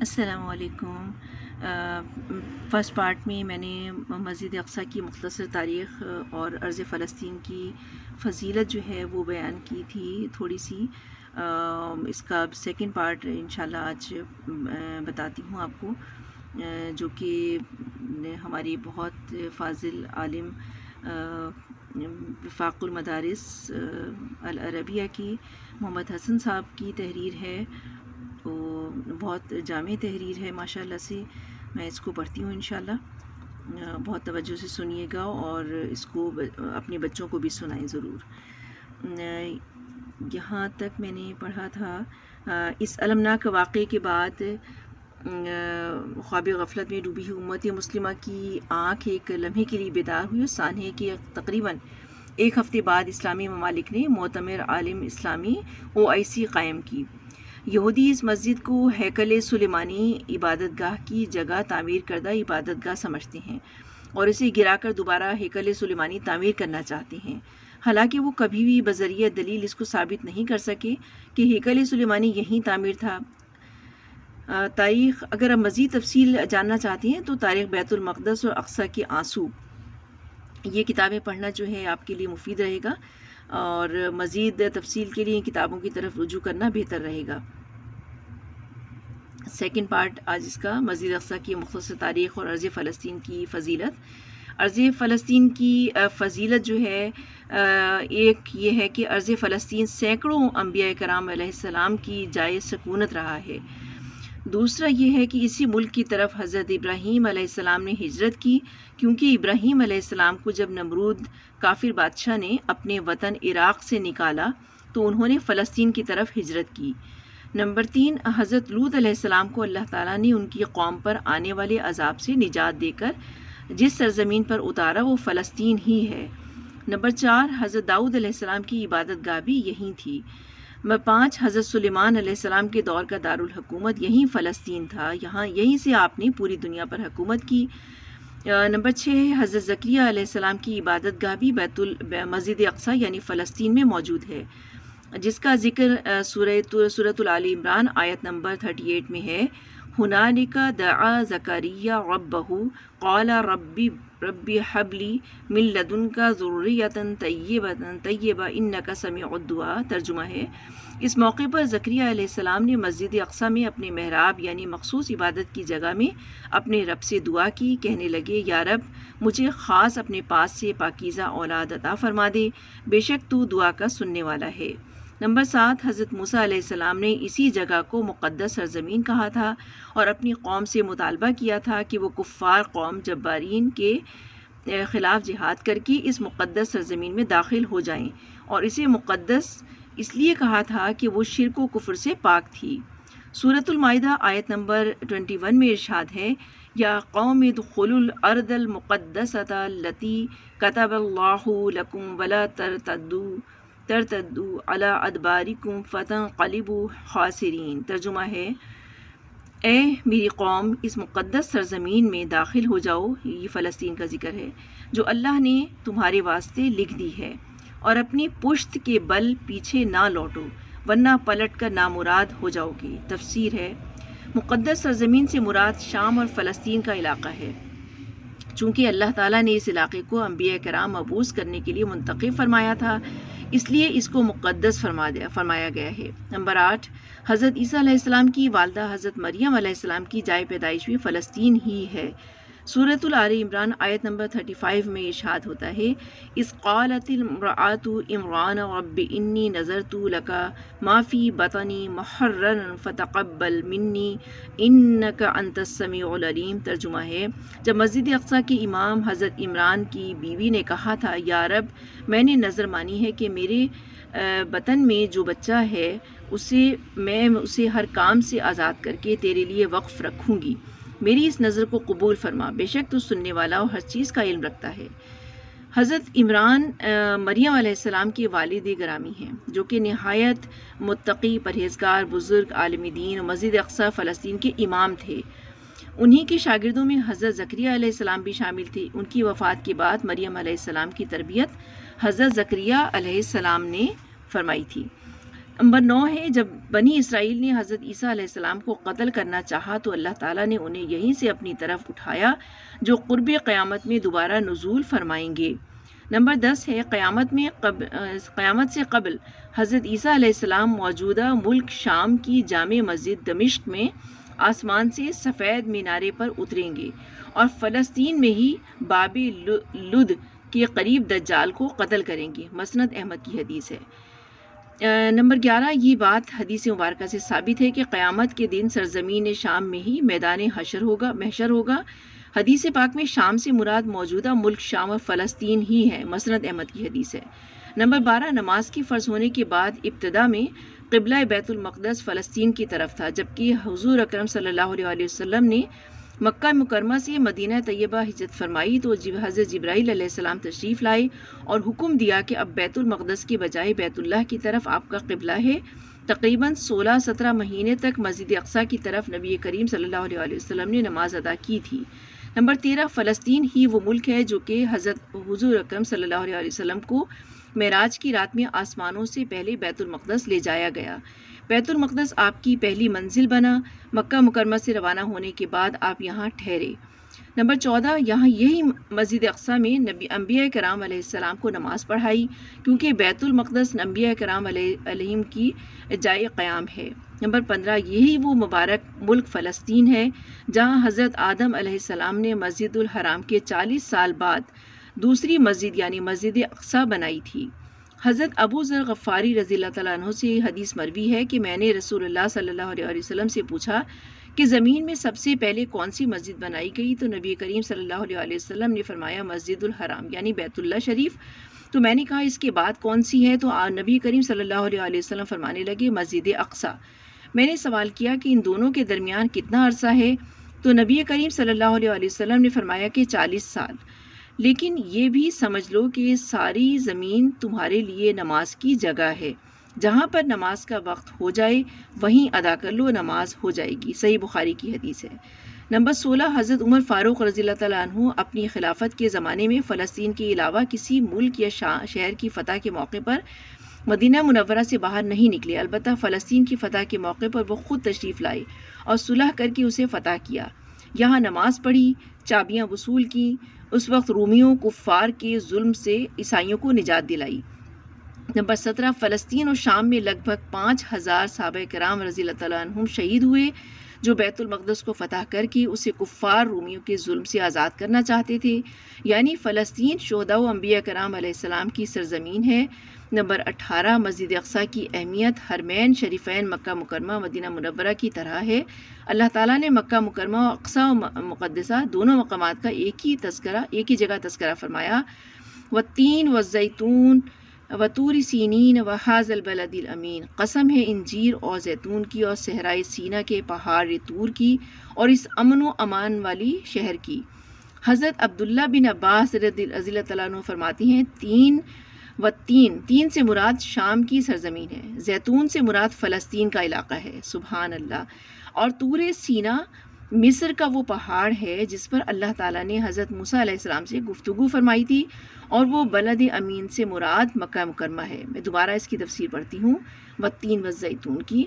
السلام علیکم۔ First part میں میں نے مسجد اقصیٰ کی مختصر تاریخ اور ارض فلسطین کی فضیلت جو ہے وہ بیان کی تھی تھوڑی سی۔ اس کا سیکنڈ پارٹ انشاءاللہ آج بتاتی ہوں آپ کو، جو کہ ہماری بہت فاضل عالم وفاق المدارس العربیہ کی محمد حسن صاحب کی تحریر ہے۔ تو بہت جامع تحریر ہے ماشاءاللہ سے، میں اس کو پڑھتی ہوں انشاءاللہ۔ بہت توجہ سے سنیے گا اور اس کو اپنے بچوں کو بھی سنائیں ضرور۔ یہاں تک میں نے پڑھا تھا، اس المناک واقعے کے بعد خواب غفلت میں ڈوبی ہوئی امت مسلمہ کی آنکھ ایک لمحے کے لیے بیدار ہوئی اور سانحے کے تقریباً ایک ہفتے بعد اسلامی ممالک نے معتمر عالم اسلامی OIC قائم کی۔ یہودی اس مسجد کو ہیکل سلیمانی عبادت گاہ کی جگہ تعمیر کردہ عبادت گاہ سمجھتے ہیں اور اسے گرا کر دوبارہ ہیکل سلیمانی تعمیر کرنا چاہتے ہیں، حالانکہ وہ کبھی بھی بذریعہ دلیل اس کو ثابت نہیں کر سکے کہ ہیکل سلیمانی یہیں تعمیر تھا۔ تاریخ اگر آپ مزید تفصیل جاننا چاہتے ہیں تو تاریخ بیت المقدس اور اقصیٰ کے آنسو، یہ کتابیں پڑھنا جو ہے آپ کے لیے مفید رہے گا، اور مزید تفصیل کے لیے کتابوں کی طرف رجوع کرنا بہتر رہے گا۔ سیکنڈ پارٹ آج اس کا، مسجد اقصیٰ کی مختصر تاریخ اور ارض فلسطین کی فضیلت۔ ارض فلسطین کی فضیلت جو ہے، ایک یہ ہے کہ ارض فلسطین سینکڑوں انبیاء کرام علیہ السلام کی جائے سکونت رہا ہے۔ دوسرا یہ ہے کہ اسی ملک کی طرف حضرت ابراہیم علیہ السلام نے ہجرت کی، کیونکہ ابراہیم علیہ السلام کو جب نمرود کافر بادشاہ نے اپنے وطن عراق سے نکالا تو انہوں نے فلسطین کی طرف ہجرت کی۔ نمبر 3، حضرت لوط علیہ السلام کو اللہ تعالیٰ نے ان کی قوم پر آنے والے عذاب سے نجات دے کر جس سرزمین پر اتارا وہ فلسطین ہی ہے۔ نمبر 4، حضرت داؤد علیہ السلام کی عبادت گاہ بھی یہیں تھی۔ نمبر 5، حضرت سلیمان علیہ السلام کے دور کا دارالحکومت یہیں فلسطین تھا، یہیں سے آپ نے پوری دنیا پر حکومت کی۔ نمبر 6، حضرت زکریا علیہ السلام کی عبادت گاہ بھی مسجد اقصیٰ یعنی فلسطین میں موجود ہے، جس کا ذکر سورۃ آل عمران آیت نمبر 38 میں ہے۔ ہنالک دعا زکریا ربہ قال رب ہب لی من لدنک ذریۃ طیبہ انک سمیع الدعاء۔ ترجمہ ہے، اس موقع پر زکریا علیہ السلام نے مسجد اقصیٰ میں اپنے محراب یعنی مخصوص عبادت کی جگہ میں اپنے رب سے دعا کی، کہنے لگے، یا رب مجھے خاص اپنے پاس سے پاکیزہ اولاد عطا فرما دے، بے شک تو دعا کا سننے والا ہے۔ نمبر 7، حضرت موسیٰ علیہ السلام نے اسی جگہ کو مقدس سرزمین کہا تھا اور اپنی قوم سے مطالبہ کیا تھا کہ وہ کفار قوم جبارین کے خلاف جہاد کر کے اس مقدس سرزمین میں داخل ہو جائیں، اور اسے مقدس اس لیے کہا تھا کہ وہ شرک و کفر سے پاک تھی۔ سورۃ المائدہ آیت نمبر 21 میں ارشاد ہے، یا قوم ادخلوا الارض المقدسۃ التی کتب اللہ لکم ولا ترتدوا علی ادبارکم فتنقلبوا خاسرین۔ ترجمہ ہے، اے میری قوم، اس مقدس سرزمین میں داخل ہو جاؤ، یہ فلسطین کا ذکر ہے، جو اللہ نے تمہارے واسطے لکھ دی ہے، اور اپنی پشت کے بل پیچھے نہ لوٹو ورنہ پلٹ کر نامراد ہو جاؤ گے۔ تفسیر ہے، مقدس سرزمین سے مراد شام اور فلسطین کا علاقہ ہے، چونکہ اللہ تعالیٰ نے اس علاقے کو انبیاء کرام مبعوث کرنے کے لیے منتخب فرمایا تھا، اس لیے اس کو مقدس فرمایا گیا ہے۔ نمبر 8، حضرت عیسیٰ علیہ السلام کی والدہ حضرت مریم علیہ السلام کی جائے پیدائش بھی فلسطین ہی ہے۔ سورۃ آل عمران آیت نمبر 35 میں ارشاد ہوتا ہے، اذ قالت امرأۃ عمران رب انی نذرت لک ما فی بطنی محررا فتقبل منی انک انت السمیع العلیم۔ ترجمہ ہے، جب مسجد اقصیٰ کے امام حضرت عمران کی بیوی نے کہا تھا، یا رب میں نے نظر مانی ہے کہ میرے بطن میں جو بچہ ہے میں اسے ہر کام سے آزاد کر کے تیرے لیے وقف رکھوں گی، میری اس نظر کو قبول فرما، بے شک تو سننے والا اور ہر چیز کا علم رکھتا ہے۔ حضرت عمران مریم علیہ السلام کے والد گرامی ہیں، جو کہ نہایت متقی، پرہیزگار، بزرگ، عالم دین اور مسجد اقصیٰ فلسطین کے امام تھے۔ انہی کے شاگردوں میں حضرت زکریا علیہ السلام بھی شامل تھے۔ ان کی وفات کے بعد مریم علیہ السلام کی تربیت حضرت زکریا علیہ السلام نے فرمائی تھی۔ نمبر 9 ہے، جب بنی اسرائیل نے حضرت عیسیٰ علیہ السلام کو قتل کرنا چاہا تو اللہ تعالیٰ نے انہیں یہیں سے اپنی طرف اٹھایا جو قرب قیامت میں دوبارہ نزول فرمائیں گے۔ نمبر 10 ہے، قیامت سے قبل حضرت عیسیٰ علیہ السلام موجودہ ملک شام کی جامع مسجد دمشق میں آسمان سے سفید مینارے پر اتریں گے اور فلسطین میں ہی باب لد کے قریب دجال کو قتل کریں گے۔ مسند احمد کی حدیث ہے۔ نمبر 11، یہ بات حدیث مبارکہ سے ثابت ہے کہ قیامت کے دن سرزمین شام میں ہی میدان محشر ہوگا۔ حدیث پاک میں شام سے مراد موجودہ ملک شام اور فلسطین ہی ہے۔ مسند احمد کی حدیث ہے۔ نمبر 12، نماز کے فرض ہونے کے بعد ابتدا میں قبلہ بیت المقدس فلسطین کی طرف تھا، جبکہ حضور اکرم صلی اللہ علیہ وسلم نے مکہ مکرمہ سے مدینہ طیبہ ہجرت فرمائی تو حضرت جبرائیل علیہ السلام تشریف لائے اور حکم دیا کہ اب بیت المقدس کے بجائے بیت اللہ کی طرف آپ کا قبلہ ہے۔ تقریباً 16-17 مہینے تک مسجد اقصیٰ کی طرف نبی کریم صلی اللہ علیہ وسلم نے نماز ادا کی تھی۔ نمبر 13، فلسطین ہی وہ ملک ہے جو کہ حضرت حضور اکرم صلی اللہ علیہ وسلم کو معراج کی رات میں آسمانوں سے پہلے بیت المقدس لے جایا گیا۔ بیت المقدس آپ کی پہلی منزل بنا۔ مکہ مکرمہ سے روانہ ہونے کے بعد آپ یہاں ٹھہرے۔ نمبر 14، یہاں یہی مسجد اقصیٰ میں انبیاء کرام علیہ السلام کو نماز پڑھائی، کیونکہ بیت المقدس انبیاء کرام علیہم کی جائے قیام ہے۔ نمبر 15، یہی وہ مبارک ملک فلسطین ہے جہاں حضرت آدم علیہ السلام نے مسجد الحرام کے 40 سال بعد دوسری مسجد یعنی مسجد اقصیٰ بنائی تھی۔ حضرت ابو ذر غفاری رضی اللہ تعالیٰ عنہ سے حدیث مروی ہے کہ میں نے رسول اللہ صلی اللہ علیہ وسلم سے پوچھا کہ زمین میں سب سے پہلے کون سی مسجد بنائی گئی، تو نبی کریم صلی اللہ علیہ وسلم نے فرمایا مسجد الحرام یعنی بیت اللہ شریف۔ تو میں نے کہا اس کے بعد کون سی ہے، تو نبی کریم صلی اللہ علیہ وسلم فرمانے لگے مسجد اقصیٰ۔ میں نے سوال کیا کہ ان دونوں کے درمیان کتنا عرصہ ہے، تو نبی کریم صلی اللہ علیہ وسلم نے فرمایا کہ 40 سال۔ لیکن یہ بھی سمجھ لو کہ ساری زمین تمہارے لیے نماز کی جگہ ہے، جہاں پر نماز کا وقت ہو جائے وہیں ادا کر لو، نماز ہو جائے گی۔ صحیح بخاری کی حدیث ہے۔ نمبر 16، حضرت عمر فاروق رضی اللہ تعالیٰ عنہ اپنی خلافت کے زمانے میں فلسطین کے علاوہ کسی ملک یا شہر کی فتح کے موقع پر مدینہ منورہ سے باہر نہیں نکلے، البتہ فلسطین کی فتح کے موقع پر وہ خود تشریف لائے اور صلح کر کے اسے فتح کیا، یہاں نماز پڑھی، چابیاں وصول کیں، اس وقت رومیوں کفار کے ظلم سے عیسائیوں کو نجات دلائی۔ نمبر 17، فلسطین اور شام میں لگ بھگ 5000 صحابہ کرام رضی اللہ تعالیٰ عنہم شہید ہوئے جو بیت المقدس کو فتح کر کے اسے کفار رومیوں کے ظلم سے آزاد کرنا چاہتے تھے، یعنی فلسطین شہداء و انبیاء کرام علیہ السلام کی سرزمین ہے۔ نمبر 18، مسجد اقصیٰ کی اہمیت حرمین شریفین مکہ مکرمہ مدینہ منورہ کی طرح ہے۔ اللہ تعالیٰ نے مکہ مکرمہ و اقصیٰ مقدسہ دونوں مقامات کا ایک ہی جگہ تذکرہ فرمایا۔ والتین والزیتون وطور سینین وہذا البلد الامین، قسم ہے انجیر اور زیتون کی اور صحرائے سینا کے پہاڑ طور کی اور اس امن و امان والی شہر کی۔ حضرت عبداللہ بن عباس رضی اللہ تعالیٰ عنہ فرماتی ہیں تین سے مراد شام کی سرزمین ہے، زیتون سے مراد فلسطین کا علاقہ ہے، سبحان اللہ، اور طور سینا مصر کا وہ پہاڑ ہے جس پر اللہ تعالیٰ نے حضرت موسیٰ علیہ السلام سے گفتگو فرمائی تھی، اور وہ بلد امین سے مراد مکہ مکرمہ ہے۔ میں دوبارہ اس کی تفسیر پڑھتی ہوں، والتین والزیتون کی۔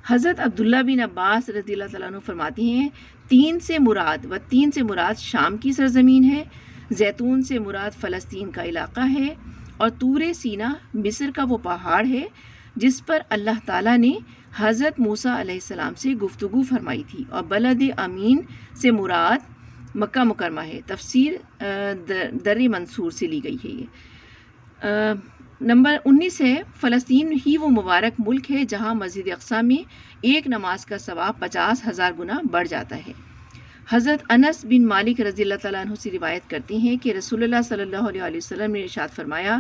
حضرت عبداللہ بن عباس رضی اللہ تعالیٰ عنہ فرماتی ہیں تین سے مراد شام کی سرزمین ہے، زیتون سے مراد فلسطین کا علاقہ ہے، اور طور سینا مصر کا وہ پہاڑ ہے جس پر اللہ تعالیٰ نے حضرت موسیٰ علیہ السلام سے گفتگو فرمائی تھی، اور بلد امین سے مراد مکہ مکرمہ ہے۔ تفسیر در منصور سے لی گئی ہے یہ۔ نمبر 19 ہے، فلسطین ہی وہ مبارک ملک ہے جہاں مسجد اقصیٰ میں ایک نماز کا ثواب 50,000 گنا بڑھ جاتا ہے۔ حضرت انس بن مالک رضی اللہ تعالیٰ عنہ سے روایت کرتے ہیں کہ رسول اللہ صلی اللہ علیہ وسلم نے ارشاد فرمایا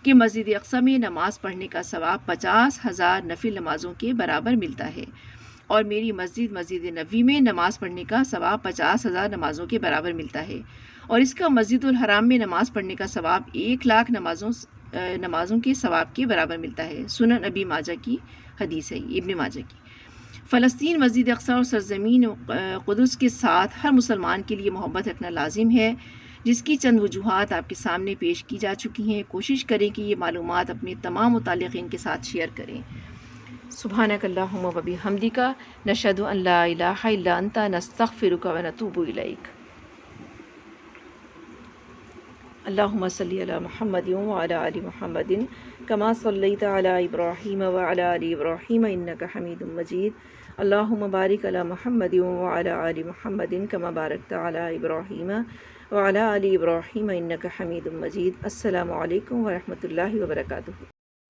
کہ مسجد اقصیٰ میں نماز پڑھنے کا ثواب 50,000 نفل نمازوں کے برابر ملتا ہے، اور میری مسجد نبوی میں نماز پڑھنے کا ثواب 50,000 نمازوں کے برابر ملتا ہے، اور اس کا مسجد الحرام میں نماز پڑھنے کا ثواب 1,00,000 نمازوں کے ثواب کے برابر ملتا ہے۔ سنن ابی ماجہ کی حدیث ہے، ابن ماجہ کی۔ فلسطین، مسجد اقصیٰ اور سرزمین قدس کے ساتھ ہر مسلمان کے لیے محبت رکھنا لازم ہے، جس کی چند وجوہات آپ کے سامنے پیش کی جا چکی ہیں۔ کوشش کریں کہ یہ معلومات اپنے تمام متعلقین کے ساتھ شیئر کریں۔ سبحانک اللہم و بحمدک نشہد ان لا الہ الا انت نستغفرک و نتوب الیک۔ اللہم صلی علی محمد وعلی آل محمد کما صلیت علی ابراہیم وعلی آل ابراہیم انک حمید مجید۔ اللہم بارک علی محمد وعلی آل محمد کما بارکت علی ابراہیم وعلی آل ابراہیم انک حمید مجید۔ السلام علیکم ورحمۃ اللہ وبرکاتہ۔